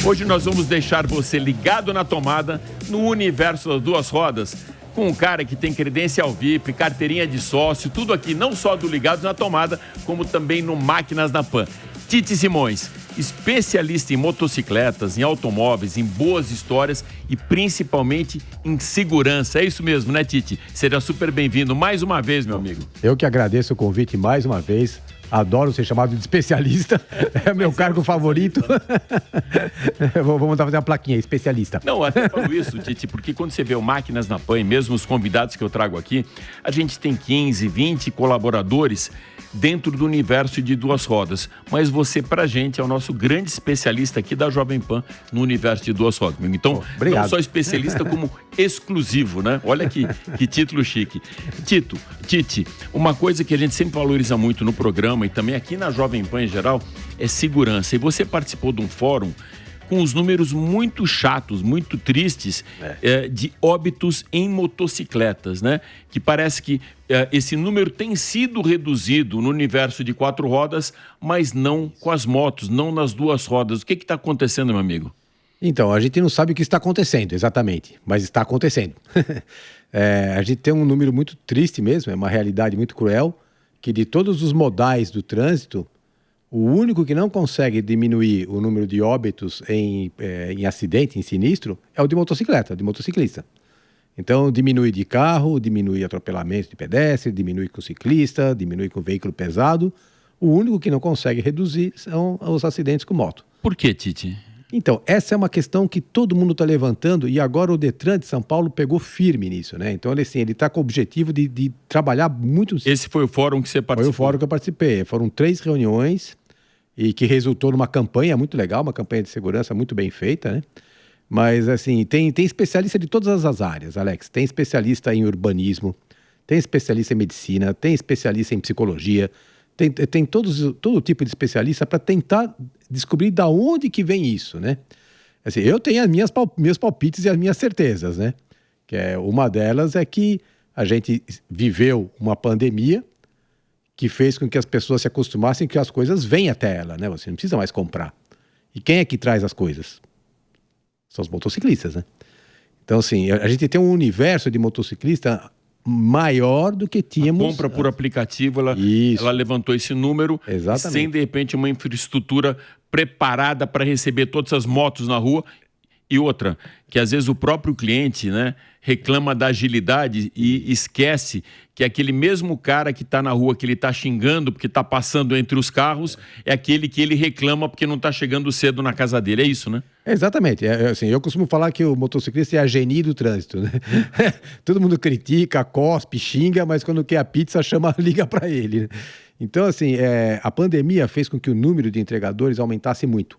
Hoje nós vamos deixar você ligado na tomada no universo das duas rodas, com um cara que tem credencial VIP, carteirinha de sócio, tudo aqui, não só do Ligados na Tomada, como também no Máquinas na Pan. Tite Simões, especialista em motocicletas, em automóveis, em boas histórias e principalmente em segurança. É isso mesmo, né, Tite? Seja super bem-vindo mais uma vez, meu amigo. Eu que agradeço o convite mais uma vez. Adoro ser chamado de especialista. É meu cargo favorito. Vamos fazer uma plaquinha, especialista. Não, até falo isso, Tite, porque quando você vê o Máquinas na Pan, mesmo os convidados que eu trago aqui, a gente tem 15, 20 colaboradores dentro do universo de duas rodas. Mas você, pra gente, é o nosso grande especialista aqui da Jovem Pan no universo de duas rodas. Então, não só especialista, como exclusivo, né? Olha que título chique. Tite, uma coisa que a gente sempre valoriza muito no programa e também aqui na Jovem Pan em geral é segurança. E você participou de um fórum com os números muito chatos, muito tristes, de óbitos em motocicletas, né? Que parece que esse número tem sido reduzido no universo de quatro rodas, mas não com as motos, não nas duas rodas. O que está acontecendo, meu amigo? Então, a gente não sabe o que está acontecendo exatamente, mas está acontecendo. A gente tem um número muito triste mesmo, é uma realidade muito cruel, que de todos os modais do trânsito, o único que não consegue diminuir o número de óbitos em acidente, em sinistro, é o de motocicleta, de motociclista. Então, diminui de carro, diminui atropelamento de pedestre, diminui com ciclista, diminui com veículo pesado. O único que não consegue reduzir são os acidentes com moto. Por que, Tite? Então, essa é uma questão que todo mundo está levantando e agora o Detran de São Paulo pegou firme nisso, né? Então, ele está com o objetivo de trabalhar muito... Esse foi o fórum que você participou? Foi o fórum que eu participei. Foram 3 reuniões e que resultou numa campanha muito legal, uma campanha de segurança muito bem feita, né? Mas, assim, tem especialista de todas as áreas, Alex. Tem especialista em urbanismo, tem especialista em medicina, tem especialista em psicologia, tem todo tipo de especialista para tentar descobrir da onde que vem isso, né? Assim, eu tenho meus palpites e as minhas certezas, né? Uma delas é que a gente viveu uma pandemia que fez com que as pessoas se acostumassem que as coisas vêm até ela, né? Você não precisa mais comprar. E quem é que traz as coisas? São os motociclistas, né? Então, assim, a gente tem um universo de motociclista maior do que tínhamos... A compra por aplicativo, ela levantou esse número. Exatamente. Sem, de repente, uma infraestrutura preparada para receber todas as motos na rua. E outra, que às vezes o próprio cliente, né, reclama da agilidade e esquece que aquele mesmo cara que está na rua, que ele está xingando porque está passando entre os carros, é aquele que ele reclama porque não está chegando cedo na casa dele. É isso, né? Exatamente. Assim, eu costumo falar que o motociclista é a genie do trânsito, né? Todo mundo critica, cospe, xinga, mas quando quer a pizza, liga para ele, né? Então, assim, a pandemia fez com que o número de entregadores aumentasse muito.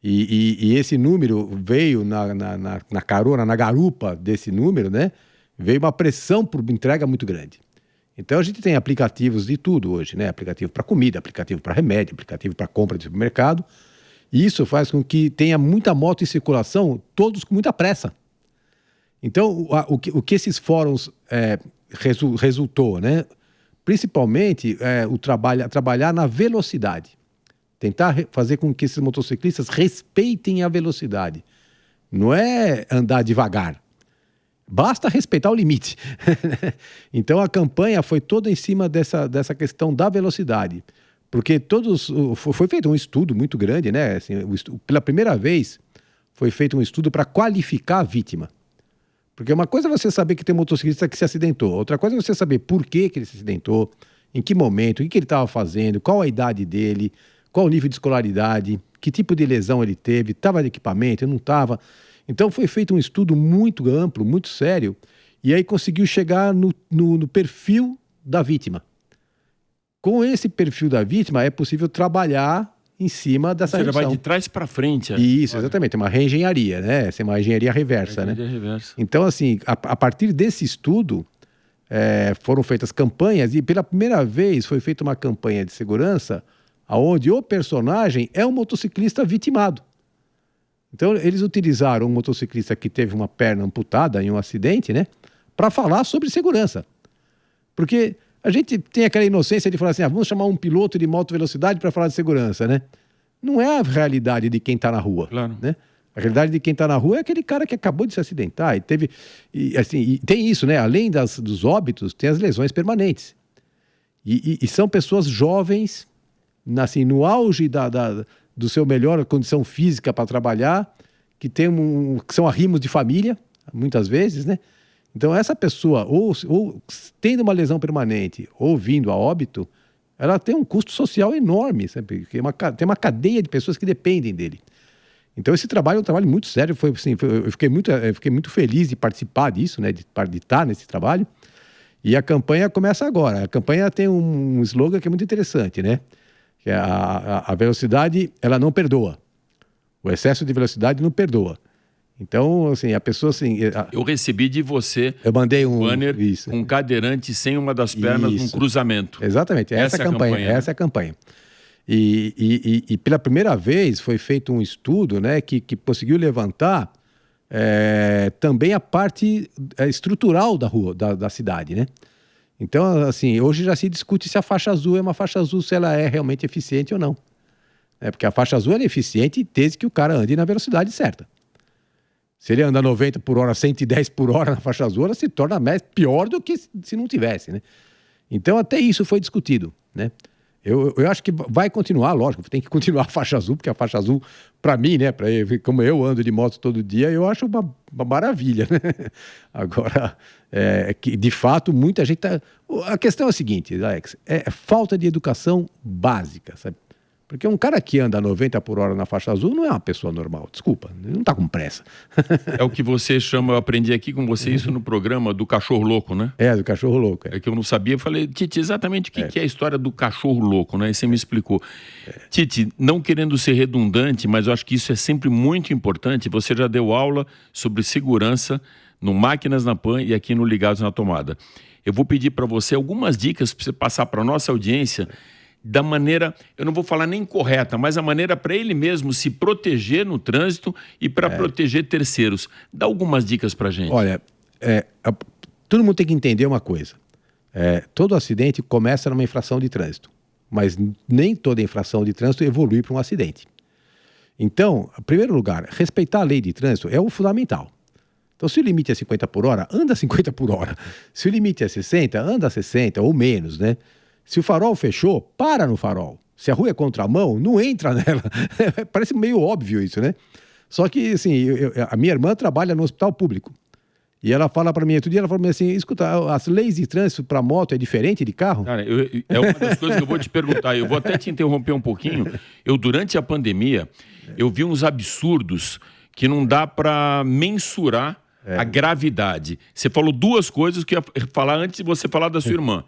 E esse número veio na carona, na garupa desse número, né? Veio uma pressão por entrega muito grande. Então a gente tem aplicativos de tudo hoje, né? Aplicativo para comida, aplicativo para remédio, aplicativo para compra de supermercado. E isso faz com que tenha muita moto em circulação, todos com muita pressa. Então o que esses fóruns resultou, né? Principalmente trabalhar na velocidade. Tentar fazer com que esses motociclistas respeitem a velocidade. Não é andar devagar. Basta respeitar o limite. Então a campanha foi toda em cima dessa questão da velocidade. Porque foi feito um estudo muito grande, né? Assim, pela primeira vez foi feito um estudo para qualificar a vítima. Porque uma coisa é você saber que tem um motociclista que se acidentou. Outra coisa é você saber por que ele se acidentou, em que momento, o que ele estava fazendo, qual a idade dele, qual o nível de escolaridade, que tipo de lesão ele teve, estava de equipamento, não estava. Então foi feito um estudo muito amplo, muito sério, e aí conseguiu chegar no perfil da vítima. Com esse perfil da vítima é possível trabalhar em cima dessa redução. Você vai de trás para frente. Isso, exatamente, é uma reengenharia, né? Essa é uma engenharia reversa, né? Reversa. Então, assim, a partir desse estudo, foram feitas campanhas, e pela primeira vez foi feita uma campanha de segurança onde o personagem é um motociclista vitimado. Então, eles utilizaram um motociclista que teve uma perna amputada em um acidente, né? Para falar sobre segurança. Porque a gente tem aquela inocência de falar assim, vamos chamar um piloto de moto velocidade para falar de segurança, né? não é a realidade de quem está na rua. Claro. Né? A realidade de quem está na rua é aquele cara que acabou de se acidentar. E tem isso, né? Além dos óbitos, tem as lesões permanentes. E são pessoas jovens, assim, no auge do seu melhor condição física para trabalhar, que são arrimos de família, muitas vezes, né? Então, essa pessoa, ou tendo uma lesão permanente ou vindo a óbito, ela tem um custo social enorme, sabe? Tem uma cadeia de pessoas que dependem dele. Então, esse trabalho é um trabalho muito sério. Eu fiquei muito feliz de participar disso, né? De estar nesse trabalho. E a campanha começa agora. A campanha tem um slogan que é muito interessante, né? Que é a velocidade, ela não perdoa. O excesso de velocidade não perdoa. Então, assim, a pessoa, assim... Eu recebi de você eu mandei um banner com um cadeirante sem uma das pernas num cruzamento. Exatamente, essa é a campanha. Né? Essa é a campanha. E pela primeira vez foi feito um estudo, né, que conseguiu levantar também a parte estrutural da rua, da cidade, né? Então, assim, hoje já se discute se a faixa azul é uma faixa azul, se ela é realmente eficiente ou não. Porque a faixa azul é eficiente desde que o cara ande na velocidade certa. Se ele anda 90 por hora, 110 por hora na faixa azul, ela se torna pior do que se não tivesse, né? Então, até isso foi discutido, né? Eu acho que vai continuar, lógico, tem que continuar a faixa azul, porque a faixa azul, para mim, né, como eu ando de moto todo dia, eu acho uma maravilha, né? Agora, que de fato, muita gente tá... A questão é a seguinte, Alex, é falta de educação básica, sabe? Porque um cara que anda 90 por hora na faixa azul não é uma pessoa normal, desculpa, ele não está com pressa. É o que você chama, eu aprendi aqui com você isso no programa do cachorro louco, né? Do cachorro louco. É que eu não sabia, eu falei, Tite, exatamente o que é a história do cachorro louco, né? E você me explicou. Tite, não querendo ser redundante, mas eu acho que isso é sempre muito importante, você já deu aula sobre segurança no Máquinas na Pan e aqui no Ligados na Tomada. Eu vou pedir para você algumas dicas para você passar para a nossa audiência da maneira, eu não vou falar nem correta, mas a maneira para ele mesmo se proteger no trânsito e para proteger terceiros. Dá algumas dicas para a gente. Olha, todo mundo tem que entender uma coisa. Todo acidente começa numa infração de trânsito, mas nem toda infração de trânsito evolui para um acidente. Então, em primeiro lugar, respeitar a lei de trânsito é o fundamental. Então, se o limite é 50 por hora, anda 50 por hora. Se o limite é 60, anda 60 ou menos, né? Se o farol fechou, para no farol. Se a rua é contramão, não entra nela. Parece meio óbvio isso, né? Só que, assim, a minha irmã trabalha no hospital público. E ela fala para mim, outro dia, ela falou assim, escuta, as leis de trânsito para moto é diferente de carro? Cara, é uma das coisas que eu vou te perguntar. Eu vou até te interromper um pouquinho. Durante a pandemia, eu vi uns absurdos que não dá para mensurar a gravidade. Você falou duas coisas que eu ia falar antes de você falar da sua irmã.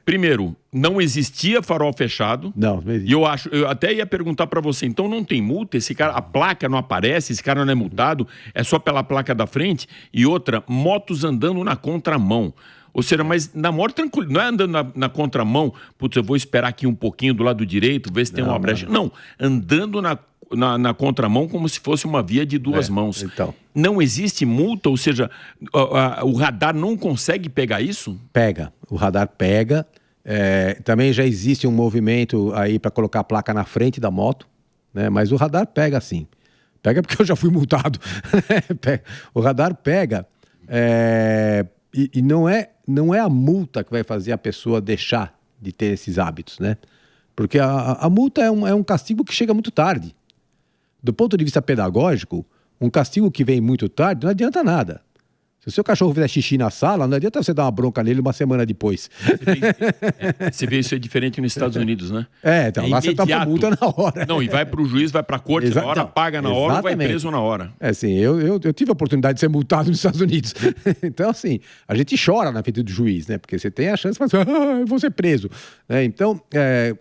Primeiro, não existia farol fechado. Não existe. E eu até ia perguntar para você, então não tem multa? Esse cara, a placa não aparece, esse cara não é multado, é só pela placa da frente? E outra, motos andando na contramão. Ou seja, mas na maior tranquilidade, não é andando na contramão, putz, eu vou esperar aqui um pouquinho do lado direito, ver se tem uma brecha. Não, andando na contramão como se fosse uma via de duas mãos. Então. Não existe multa, ou seja, o radar não consegue pegar isso? Pega, o radar pega. Também já existe um movimento aí para colocar a placa na frente da moto, né? Mas o radar pega sim. Pega porque eu já fui multado. O radar pega. E não é a multa que vai fazer a pessoa deixar de ter esses hábitos, né? Porque a multa é um castigo que chega muito tarde. Do ponto de vista pedagógico, um castigo que vem muito tarde não adianta nada. Se o seu cachorro fizer xixi na sala, não adianta você dar uma bronca nele uma semana depois. Você vê isso é diferente nos Estados Unidos, né? Então lá você toma multa na hora. Não, e vai para o juiz, vai para a corte na hora, paga na hora ou vai preso na hora. Assim, eu tive a oportunidade de ser multado nos Estados Unidos. Então, assim, a gente chora na frente do juiz, né? Porque você tem a chance de falar assim, eu vou ser preso. Então,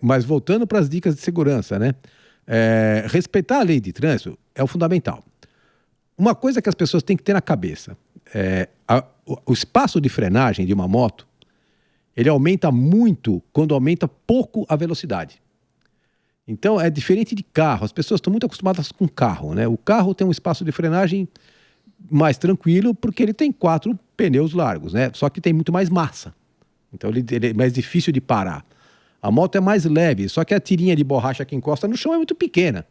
mas voltando para as dicas de segurança, né? Respeitar a lei de trânsito é o fundamental. Uma coisa que as pessoas têm que ter na cabeça, o espaço de frenagem de uma moto, ele aumenta muito quando aumenta pouco a velocidade. Então, é diferente de carro. As pessoas estão muito acostumadas com carro, né? O carro tem um espaço de frenagem mais tranquilo porque ele tem 4 pneus largos, né? Só que tem muito mais massa. Então, ele é mais difícil de parar. A moto é mais leve, só que a tirinha de borracha que encosta no chão é muito pequena.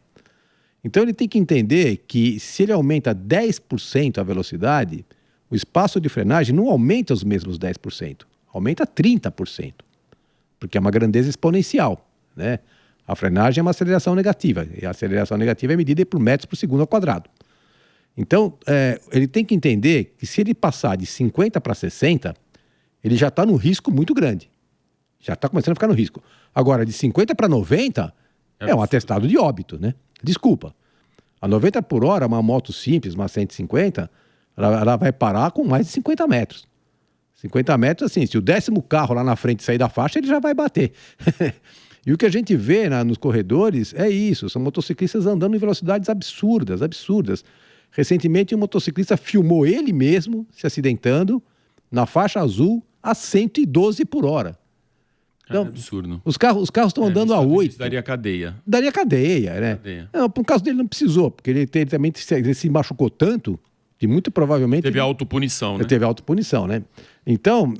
Então ele tem que entender que se ele aumenta 10% a velocidade, o espaço de frenagem não aumenta os mesmos 10%, aumenta 30%, porque é uma grandeza exponencial, né? A frenagem é uma aceleração negativa, e a aceleração negativa é medida por metros por segundo ao quadrado. Então, ele tem que entender que se ele passar de 50 para 60, ele já está num risco muito grande. Já está começando a ficar no risco. Agora, de 50 para 90, é um atestado de óbito, né? Desculpa. A 90 por hora, uma moto simples, uma 150, ela vai parar com mais de 50 metros. 50 metros, assim, se o 10º carro lá na frente sair da faixa, ele já vai bater. E o que a gente vê nos corredores é isso, são motociclistas andando em velocidades absurdas, absurdas. Recentemente, um motociclista filmou ele mesmo se acidentando na faixa azul a 112 por hora. Então, é absurdo. Os carros estão andando a 8. Daria cadeia. Daria cadeia, né? Cadeia. Não, por caso dele não precisou, porque ele também se machucou tanto que muito provavelmente... Teve autopunição, né? Teve autopunição, né? Então,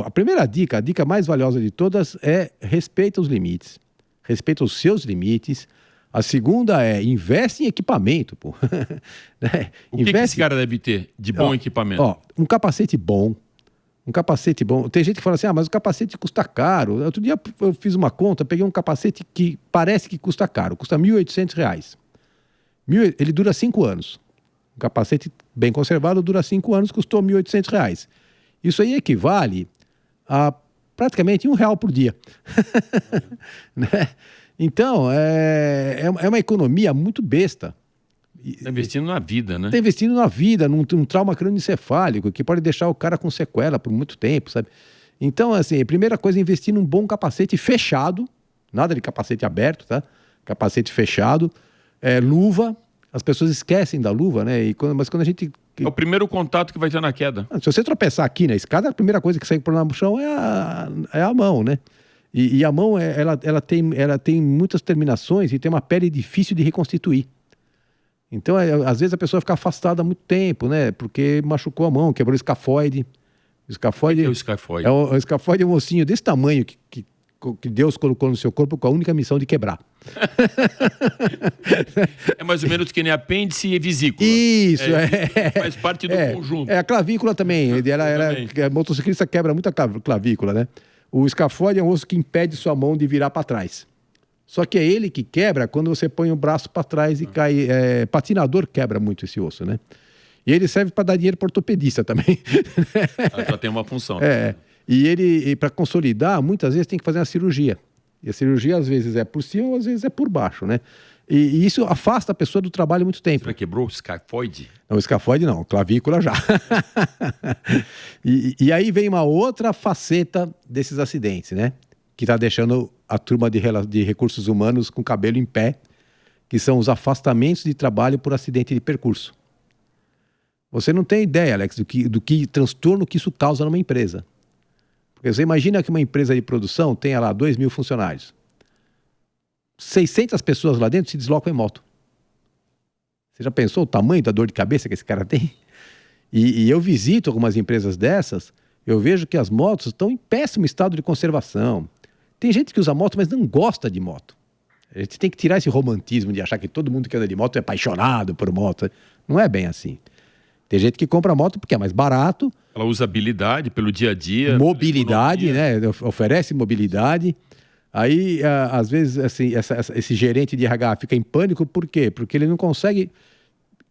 a primeira dica, a dica mais valiosa de todas é respeita os limites. Respeita os seus limites. A segunda é investe em equipamento, pô. Né? O que esse cara deve ter de bom equipamento? Um capacete bom. Um capacete bom. Tem gente que fala assim, mas o capacete custa caro. Outro dia eu fiz uma conta, peguei um capacete que parece que custa caro. Custa R$ 1.800. Ele dura 5 anos. Um capacete bem conservado dura 5 anos, custou R$ 1.800. Isso aí equivale a praticamente R$ 1 por dia. Né? Então, é uma economia muito besta. Está investindo na vida, né? Está investindo na vida, num trauma crânioencefálico que pode deixar o cara com sequela por muito tempo, sabe? Então, assim, a primeira coisa é investir num bom capacete fechado, nada de capacete aberto, tá? Capacete fechado, luva, as pessoas esquecem da luva, né? Mas quando a gente... É o primeiro contato que vai ter na queda. Se você tropeçar aqui na escada, a primeira coisa que sai por lá no chão é a mão, né? E a mão, ela tem muitas terminações e tem uma pele difícil de reconstituir. Então, às vezes a pessoa fica afastada há muito tempo, né? Porque machucou a mão, quebrou o escafoide. O escafoide... O que é o escafoide? O escafoide é um ossinho desse tamanho que Deus colocou no seu corpo com a única missão de quebrar. É mais ou menos que nem apêndice e vesícula. Isso, faz parte do conjunto. A clavícula também. A motociclista quebra muito a clavícula, né? O escafoide é um osso que impede sua mão de virar para trás. Só que é ele que quebra quando você põe o braço para trás e cai. Patinador quebra muito esse osso, né? E ele serve para dar dinheiro para ortopedista também. Já tem uma função. E para consolidar, muitas vezes tem que fazer uma cirurgia. E a cirurgia, às vezes, é por cima, às vezes é por baixo, né? E isso afasta a pessoa do trabalho muito tempo. Você quebrou o escafoide? Não, o escafoide não, clavícula já. e aí vem uma outra faceta desses acidentes, né? Que está deixando a turma de recursos humanos com o cabelo em pé, que são os afastamentos de trabalho por acidente de percurso. Você não tem ideia, Alex, do que transtorno que isso causa numa empresa. Porque você imagina que uma empresa de produção tenha lá 2.000 funcionários. 600 pessoas lá dentro se deslocam em moto. Você já pensou o tamanho da dor de cabeça que esse cara tem? E eu visito algumas empresas dessas, eu vejo que as motos estão em péssimo estado de conservação. Tem gente que usa moto, mas não gosta de moto. A gente tem que tirar esse romantismo de achar que todo mundo que anda de moto é apaixonado por moto. Não é bem assim. Tem gente que compra moto porque é mais barato. Ela usa habilidade pelo dia a dia. Mobilidade, né? Oferece mobilidade. Aí, às vezes, assim, esse gerente de RH fica em pânico. Por quê? Porque ele não consegue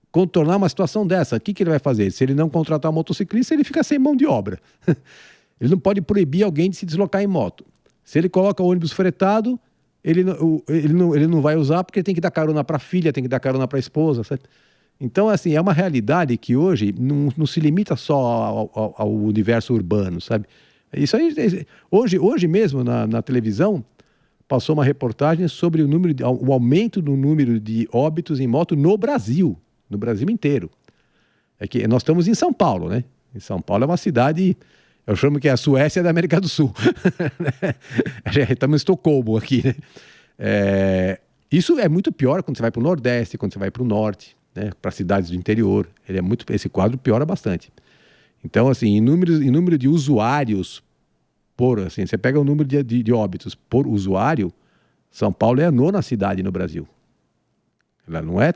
contornar uma situação dessa. O que ele vai fazer? Se ele não contratar um motociclista, ele fica sem mão de obra. Ele não pode proibir alguém de se deslocar em moto. Se ele coloca o ônibus fretado, ele não vai usar porque ele tem que dar carona para a filha, tem que dar carona para a esposa, sabe? Então, assim, é uma realidade que hoje não se limita só ao universo urbano, sabe? Isso aí, hoje mesmo, na televisão, passou uma reportagem sobre o aumento do número de óbitos em moto no Brasil inteiro. É que nós estamos em São Paulo, né? Em São Paulo é uma cidade, eu chamo que é a Suécia da América do Sul. Estamos em Estocolmo aqui, né? Isso é muito pior quando você vai para o Nordeste, quando você vai para o Norte, né? Para cidades do interior. Esse quadro piora bastante. Então, assim, em número de usuários assim, você pega o número de óbitos por usuário, São Paulo é a 9ª cidade no Brasil. Ela não é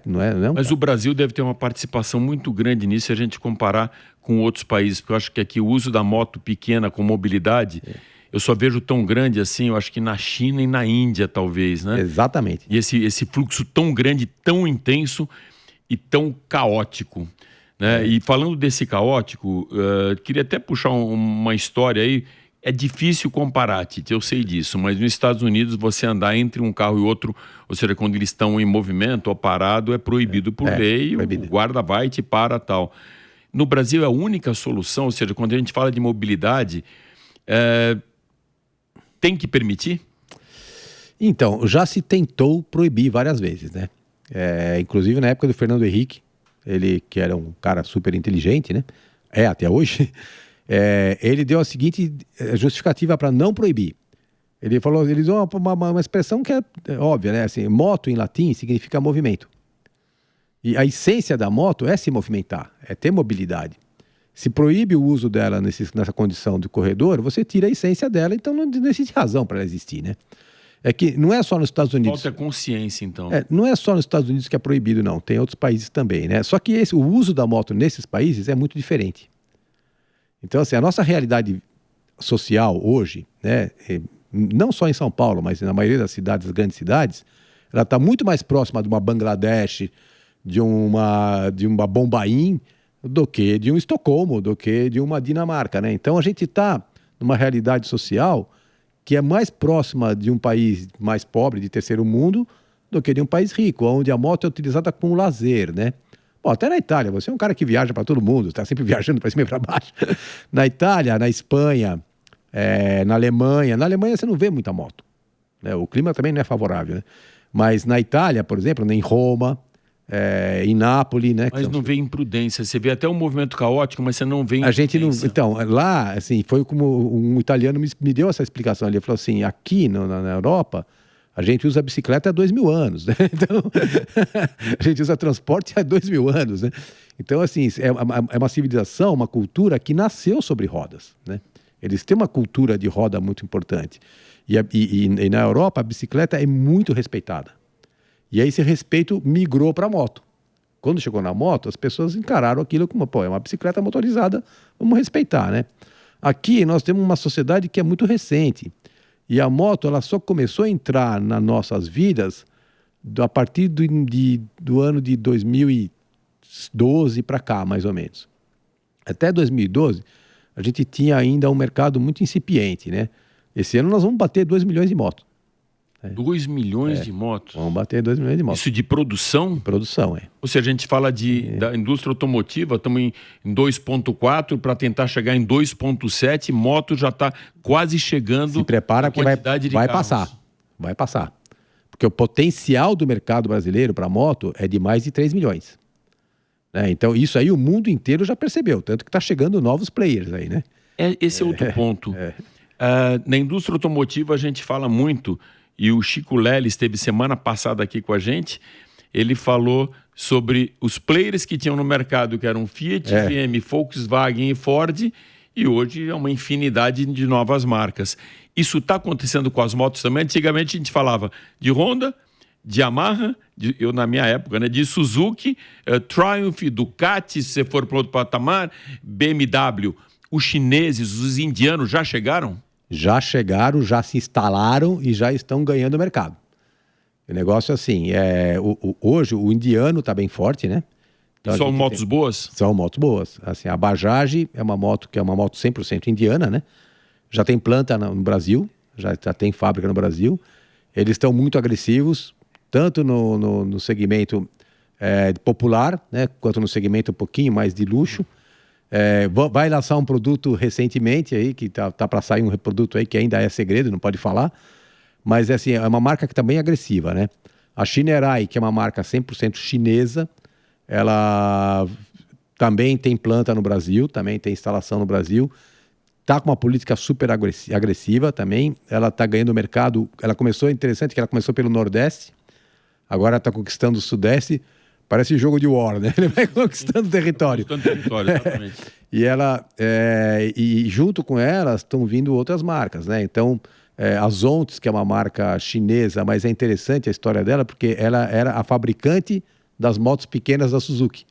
Mas o Brasil deve ter uma participação muito grande nisso se a gente comparar com outros países, porque eu acho que aqui o uso da moto pequena com mobilidade, eu só vejo tão grande assim, eu acho que na China e na Índia talvez, né? Exatamente. E esse fluxo tão grande, tão intenso e tão caótico, né? E falando desse caótico, queria até puxar uma história aí. É difícil comparar, Tite, eu sei disso, mas nos Estados Unidos você andar entre um carro e outro, ou seja, quando eles estão em movimento ou parado, é proibido por lei, proibido. O guarda vai e te para tal. No Brasil é a única solução, ou seja, quando a gente fala de mobilidade, tem que permitir? Então, já se tentou proibir várias vezes, né? Inclusive na época do Fernando Henrique, ele que era um cara super inteligente, né? Até hoje... ele deu a seguinte justificativa para não proibir. Ele usou uma expressão que é óbvia, né? Assim, moto em latim significa movimento. E a essência da moto é se movimentar, é ter mobilidade. Se proíbe o uso dela nessa condição de corredor, você tira a essência dela, então não existe razão para ela existir, né? É que não é só nos Estados Unidos... Falta consciência, então. Não é só nos Estados Unidos que é proibido, não. Tem outros países também, né? Só que o uso da moto nesses países é muito diferente. Então, assim, a nossa realidade social hoje, né, não só em São Paulo, mas na maioria das cidades, das grandes cidades, ela está muito mais próxima de uma Bangladesh, de uma Bombaim, do que de um Estocolmo, do que de uma Dinamarca, né? Então, a gente está numa realidade social que é mais próxima de um país mais pobre, de terceiro mundo, do que de um país rico, onde a moto é utilizada como lazer, né? Bom, até na Itália, você é um cara que viaja para todo mundo, está sempre viajando para cima e para baixo. Na Itália, na Espanha, na Alemanha. Na Alemanha você não vê muita moto, né? O clima também não é favorável, né? Mas na Itália, por exemplo, em Roma, em Nápoles, né? Mas não vê imprudência, você vê até um movimento caótico, mas você não vê imprudência. A gente não... Então, lá, assim, foi como um italiano me deu essa explicação ali. Ele falou assim, aqui na Europa... A gente usa bicicleta há 2000 anos, né? Então, a gente usa transporte há 2000 anos, né? Então, assim, é uma civilização, uma cultura que nasceu sobre rodas, né? Eles têm uma cultura de roda muito importante. E na Europa, a bicicleta é muito respeitada. E aí esse respeito migrou para a moto. Quando chegou na moto, as pessoas encararam aquilo como, é uma bicicleta motorizada, vamos respeitar, né? Aqui nós temos uma sociedade que é muito recente. E a moto, ela só começou a entrar nas nossas vidas a partir do ano de 2012 para cá, mais ou menos. Até 2012, a gente tinha ainda um mercado muito incipiente, né? Esse ano nós vamos bater 2 milhões de motos. 2 milhões de motos? Vamos bater 2 milhões de motos. Isso de produção? De produção, Ou seja, a gente fala da indústria automotiva, estamos em 2,4 para tentar chegar em 2,7, moto já está quase chegando. Se prepara que vai passar. Vai passar. Porque o potencial do mercado brasileiro para moto é de mais de 3 milhões. Né? Então, isso aí o mundo inteiro já percebeu, tanto que está chegando novos players aí, né? Esse é outro ponto. Na indústria automotiva a gente fala muito, e o Chico Lelli esteve semana passada aqui com a gente, ele falou sobre os players que tinham no mercado, que eram Fiat, GM, Volkswagen e Ford, e hoje é uma infinidade de novas marcas. Isso está acontecendo com as motos também. Antigamente a gente falava de Honda, de Yamaha, eu na minha época, né, de Suzuki, Triumph, Ducati, se você for para outro patamar, BMW. Os chineses, os indianos já chegaram? Já chegaram, já se instalaram e já estão ganhando mercado. O negócio assim, hoje o indiano está bem forte, né? Então, são motos boas? São motos boas. Assim, a Bajaj é uma moto que é uma moto 100% indiana, né? Já tem planta no Brasil, já tem fábrica no Brasil. Eles estão muito agressivos, tanto no segmento popular, né? Quanto no segmento um pouquinho mais de luxo. Vai lançar um produto recentemente aí, que tá para sair um produto aí que ainda é segredo, não pode falar, mas assim, é uma marca que tá bem agressiva, né? A Shinerai, que é uma marca 100% chinesa, ela também tem planta no Brasil, também tem instalação no Brasil, tá com uma política super agressiva também, ela tá ganhando mercado, interessante que ela começou pelo Nordeste, agora tá conquistando o Sudeste, Parece jogo de War, né? Ele vai conquistando território. Conquistando território, exatamente. E junto com elas estão vindo outras marcas, né? Então, a Zontes, que é uma marca chinesa, mas é interessante a história dela, porque ela era a fabricante das motos pequenas da Suzuki.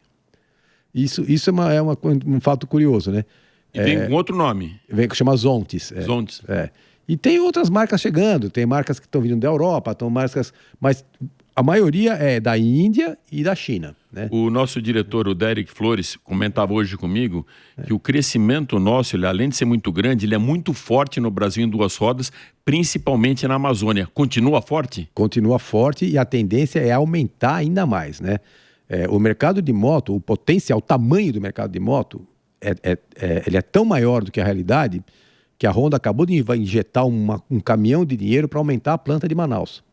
Isso é um fato curioso, né? E tem um outro nome. Chama Zontes. Zontes. E tem outras marcas chegando, tem marcas que estão vindo da Europa, mas a maioria é da Índia e da China, né? O nosso diretor, o Derek Flores, comentava hoje comigo que o crescimento nosso, ele, além de ser muito grande, ele é muito forte no Brasil em duas rodas, principalmente na Amazônia. Continua forte? Continua forte e a tendência é aumentar ainda mais, né? O mercado de moto, o potencial, o tamanho do mercado de moto, ele é tão maior do que a realidade que a Honda acabou de injetar um caminhão de dinheiro para aumentar a planta de Manaus.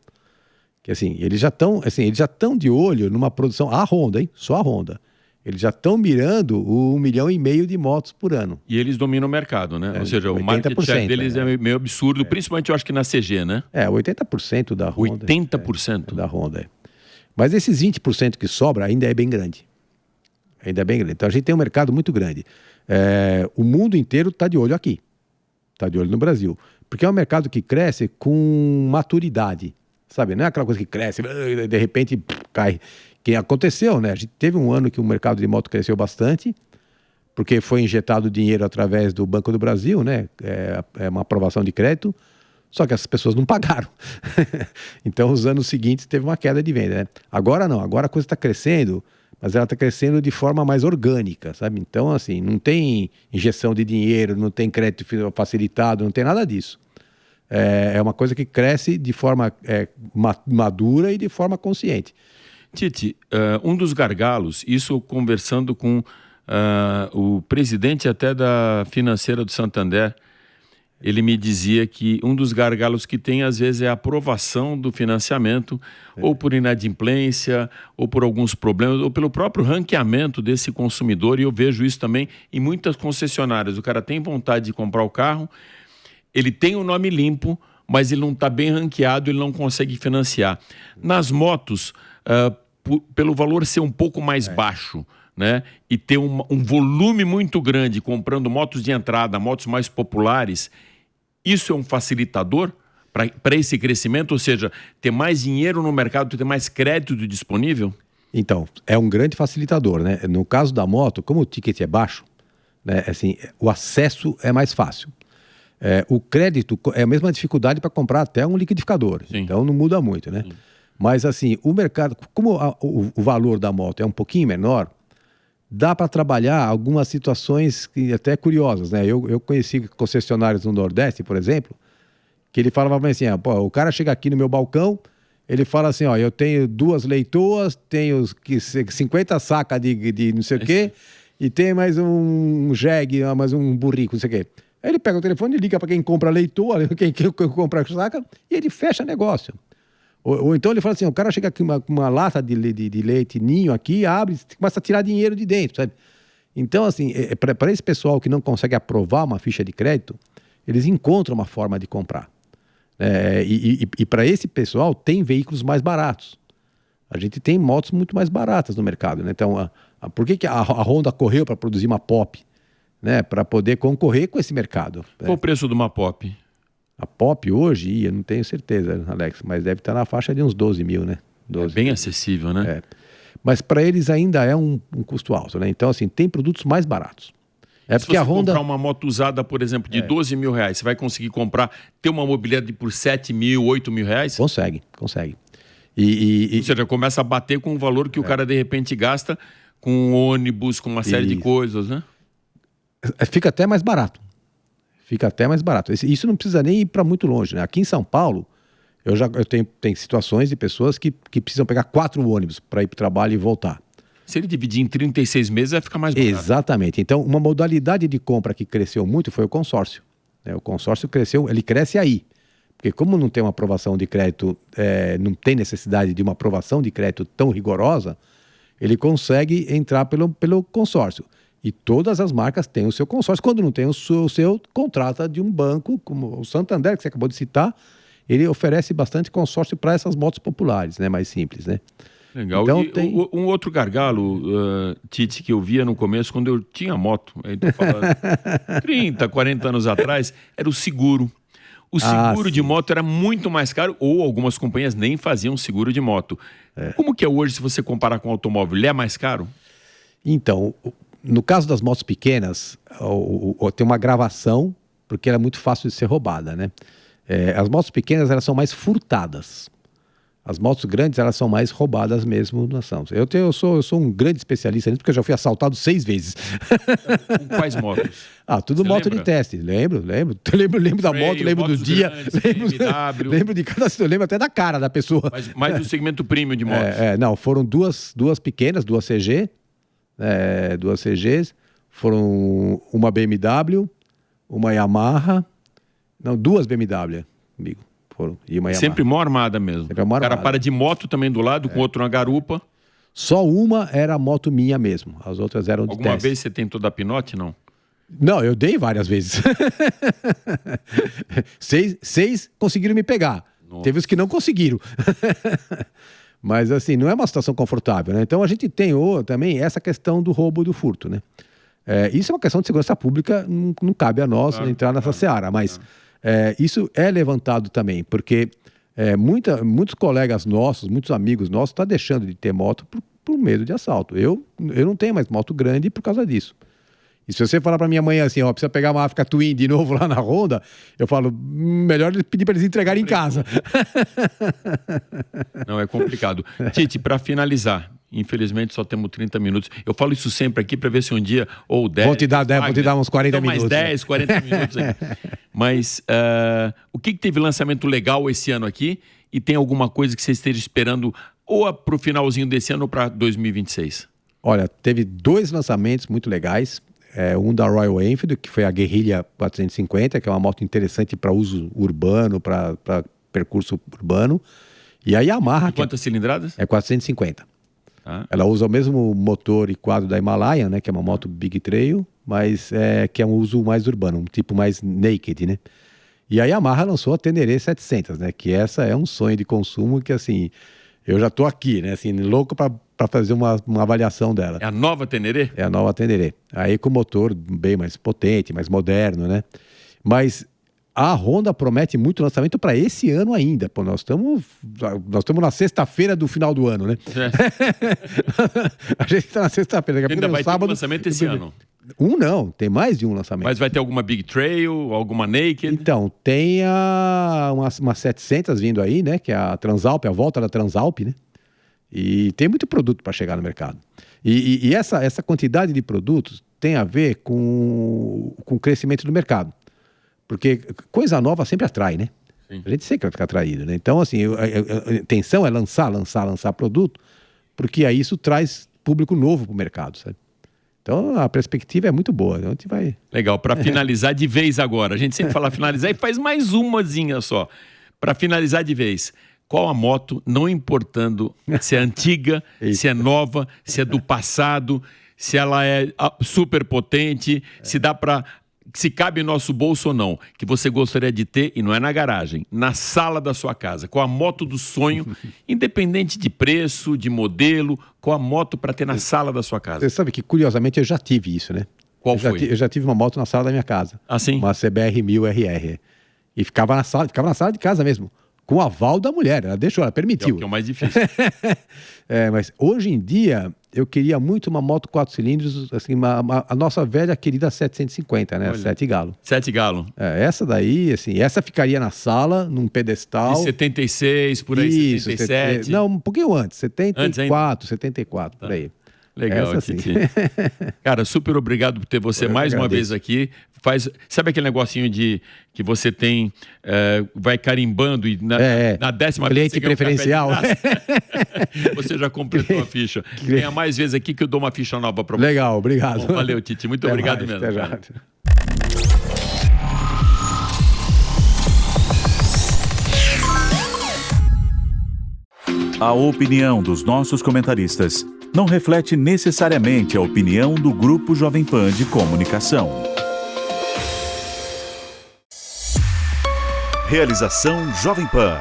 Que assim, eles já estão de olho numa produção, a Honda, hein? Só a Honda. Eles já estão mirando o 1,5 milhão de motos por ano. E eles dominam o mercado, né? Ou seja, o 80%, market share deles é meio absurdo, principalmente eu acho que na CG, né? 80% da Honda. 80%? Da Honda, Mas esses 20% que sobra ainda é bem grande. Ainda é bem grande. Então a gente tem um mercado muito grande. O mundo inteiro está de olho aqui. Está de olho no Brasil. Porque é um mercado que cresce com maturidade. Sabe? Não é aquela coisa que cresce, de repente cai. Que aconteceu, né? A gente teve um ano que o mercado de moto cresceu bastante, porque foi injetado dinheiro através do Banco do Brasil, né? É uma aprovação de crédito. Só que as pessoas não pagaram. Então, os anos seguintes teve uma queda de venda, né? Agora não, agora a coisa está crescendo, mas ela está crescendo de forma mais orgânica, sabe? Então, assim, não tem injeção de dinheiro, não tem crédito facilitado, não tem nada disso. É uma coisa que cresce de forma madura e de forma consciente. Tite, um dos gargalos, isso conversando com o presidente até da financeira do Santander, ele me dizia que um dos gargalos que tem, às vezes, é a aprovação do financiamento, ou por inadimplência, ou por alguns problemas, ou pelo próprio ranqueamento desse consumidor, e eu vejo isso também em muitas concessionárias. O cara tem vontade de comprar o carro, ele tem o nome limpo, mas ele não está bem ranqueado, ele não consegue financiar. Nas motos, pelo valor ser um pouco mais baixo, né, e ter um volume muito grande comprando motos de entrada, motos mais populares, isso é um facilitador para esse crescimento? Ou seja, ter mais dinheiro no mercado, ter mais crédito disponível? Então, é um grande facilitador, né? No caso da moto, como o ticket é baixo, né, assim, o acesso é mais fácil. O crédito é a mesma dificuldade para comprar até um liquidificador. Sim. Então não muda muito, né? Sim. Mas assim, o mercado, como o valor da moto é um pouquinho menor, dá para trabalhar algumas situações até curiosas, né? Eu conheci concessionários no Nordeste, por exemplo, que ele falava assim, o cara chega aqui no meu balcão, ele fala assim, eu tenho 2 leitoas, tenho 50 sacas de não sei o quê, e tem mais um jegue, mais um burrico, não sei o quê. Aí ele pega o telefone e liga para quem compra leitoa, quem compra saca, e ele fecha negócio. Ou então ele fala assim, o cara chega aqui com uma lata de leite ninho aqui, abre, começa a tirar dinheiro de dentro, sabe? Então, assim, para esse pessoal que não consegue aprovar uma ficha de crédito, eles encontram uma forma de comprar. E para esse pessoal, tem veículos mais baratos. A gente tem motos muito mais baratas no mercado, né? Então, por que a Honda correu para produzir uma Pop? Né? Para poder concorrer com esse mercado. Qual o preço de uma Pop? A Pop hoje, eu não tenho certeza, Alex, mas deve estar na faixa de uns 12 mil, né? 12 bem mil. acessível, né? Mas para eles ainda é um custo alto, né? Então, assim, tem produtos mais baratos. Se porque você a Honda comprar uma moto usada, por exemplo, de 12 mil reais, você vai conseguir comprar, ter uma mobilidade por 7 mil, 8 mil reais? Consegue. Ou seja, começa a bater com o valor que o cara, de repente, gasta com um ônibus, com uma série de coisas, né? Fica até mais barato. Isso não precisa nem ir para muito longe, né? Aqui em São Paulo, eu tenho situações de pessoas que precisam pegar 4 ônibus para ir para o trabalho e voltar. Se ele dividir em 36 meses, vai ficar mais barato. Exatamente. Então, uma modalidade de compra que cresceu muito foi o consórcio. O consórcio cresceu, ele cresce aí. Porque como não tem uma aprovação de crédito, não tem necessidade de uma aprovação de crédito tão rigorosa, ele consegue entrar pelo consórcio. E todas as marcas têm o seu consórcio. Quando não tem o seu, contrata de um banco, como o Santander, que você acabou de citar, ele oferece bastante consórcio para essas motos populares, né? Mais simples, né? Legal. Então, E um outro gargalo, Tite, que eu via no começo, quando eu tinha moto, aí tô falando 30, 40 anos atrás, era o seguro. O seguro de moto era muito mais caro, ou algumas companhias nem faziam seguro de moto. Como que é hoje, se você comparar com o automóvel? Ele é mais caro? Então, no caso das motos pequenas, tem uma gravação, porque ela é muito fácil de ser roubada, né? As motos pequenas, elas são mais furtadas. As motos grandes, elas são mais roubadas mesmo. Eu sou um grande especialista nisso, porque eu já fui assaltado 6 vezes. Com quais motos? Tudo Você moto lembra? de teste. Lembro da moto, lembro do dia. Lembro de cada... Eu lembro até da cara da pessoa. Mas do segmento premium de motos? Não, foram duas pequenas, duas CG. Duas CGs. Foram uma BMW, uma Yamaha. Não, duas BMW, amigo. E uma Yamaha. Sempre mão armada mesmo. Sempre mão O cara armada. para de moto também do lado, com outro na garupa. Só uma era moto minha mesmo. As outras eram de Alguma teste. vez você tentou dar pinote, não? Não, eu dei várias vezes. 6 conseguiram me pegar. Nossa. Teve os que não conseguiram. Mas assim, não é uma situação confortável, né? Então a gente tem também essa questão do roubo e do furto, né? Isso é uma questão de segurança pública, não cabe a nós entrar nessa seara, mas isso é levantado também, porque muitos colegas nossos, muitos amigos nossos estão deixando de ter moto por medo de assalto. Eu não tenho mais moto grande por causa disso. E se você falar para minha mãe assim, precisa pegar uma Africa Twin de novo lá na Honda, eu falo, melhor pedir para eles entregarem em casa. Não, é complicado. Tite, para finalizar, infelizmente só temos 30 minutos. Eu falo isso sempre aqui para ver se um dia, ou 10... Vou te dar uns 40 minutos. Mais 10, 40 minutos aqui. Mas o que teve lançamento legal esse ano aqui? E tem alguma coisa que você esteja esperando ou para o finalzinho desse ano ou para 2026? Olha, teve 2 lançamentos muito legais. Um da Royal Enfield, que foi a Guerrilla 450, que é uma moto interessante para uso urbano, para percurso urbano. E a Yamaha... Quantas cilindradas? 450. Ela usa o mesmo motor e quadro da Himalayan, né, que é uma moto Big Trail, mas que é um uso mais urbano, um tipo mais naked, né? E a Yamaha lançou a Tenere 700, né, que essa é um sonho de consumo que, assim, eu já tô aqui, né, assim, louco para fazer uma avaliação dela. É a nova Tenere? É a nova Tenere. Aí com motor bem mais potente, mais moderno, né? Mas a Honda promete muito lançamento para esse ano ainda. Pô, nós estamos na sexta-feira do final do ano, né? A gente está na sexta-feira. Ainda vai sábado, ter um lançamento esse ano? Não, tem mais de um lançamento. Mas vai ter alguma Big Trail, alguma Naked? Então, tem uma 700 vindo aí, né? Que é a Transalp, a volta da Transalp, né? E tem muito produto para chegar no mercado. E essa quantidade de produtos tem a ver com o crescimento do mercado. Porque coisa nova sempre atrai, né? Sim. A gente sempre vai ficar atraído, né? Então, assim, a intenção é lançar produto, porque aí isso traz público novo para o mercado, sabe? Então, a perspectiva é muito boa. Então, a gente vai... Legal. Para finalizar de vez agora, a gente sempre fala finalizar e faz mais umazinha só. Para finalizar de vez... Qual a moto, não importando se é antiga, se é nova, se é do passado, se ela é super potente, se cabe em nosso bolso ou não, que você gostaria de ter, e não é na garagem, na sala da sua casa. Qual a moto do sonho, independente de preço, de modelo, qual a moto para ter na sala da sua casa? Você sabe que, curiosamente, eu já tive isso, né? Qual foi? Eu já tive uma moto na sala da minha casa. Ah, sim? Uma CBR 1000 RR. E ficava na sala de casa mesmo. Com o aval da mulher, ela deixou, ela permitiu. É o que é o mais difícil. Mas hoje em dia, eu queria muito uma moto 4 cilindros, assim, a nossa velha querida 750, né? 7 galo. 7 galo. Essa daí, assim, essa ficaria na sala, num pedestal. De 76, por aí, isso, 77. Não, um pouquinho antes, 74, por aí. Legal, Titi. Cara, super obrigado por ter você mais uma vez aqui. Sabe aquele negocinho que você tem, vai carimbando e na 10ª vez cliente preferencial. Você já completou a ficha. Venha mais vezes aqui que eu dou uma ficha nova para você. Legal, obrigado. Bom, valeu, Titi. Muito obrigado mesmo. Até já. A opinião dos nossos comentaristas não reflete necessariamente a opinião do Grupo Jovem Pan de Comunicação. Realização Jovem Pan.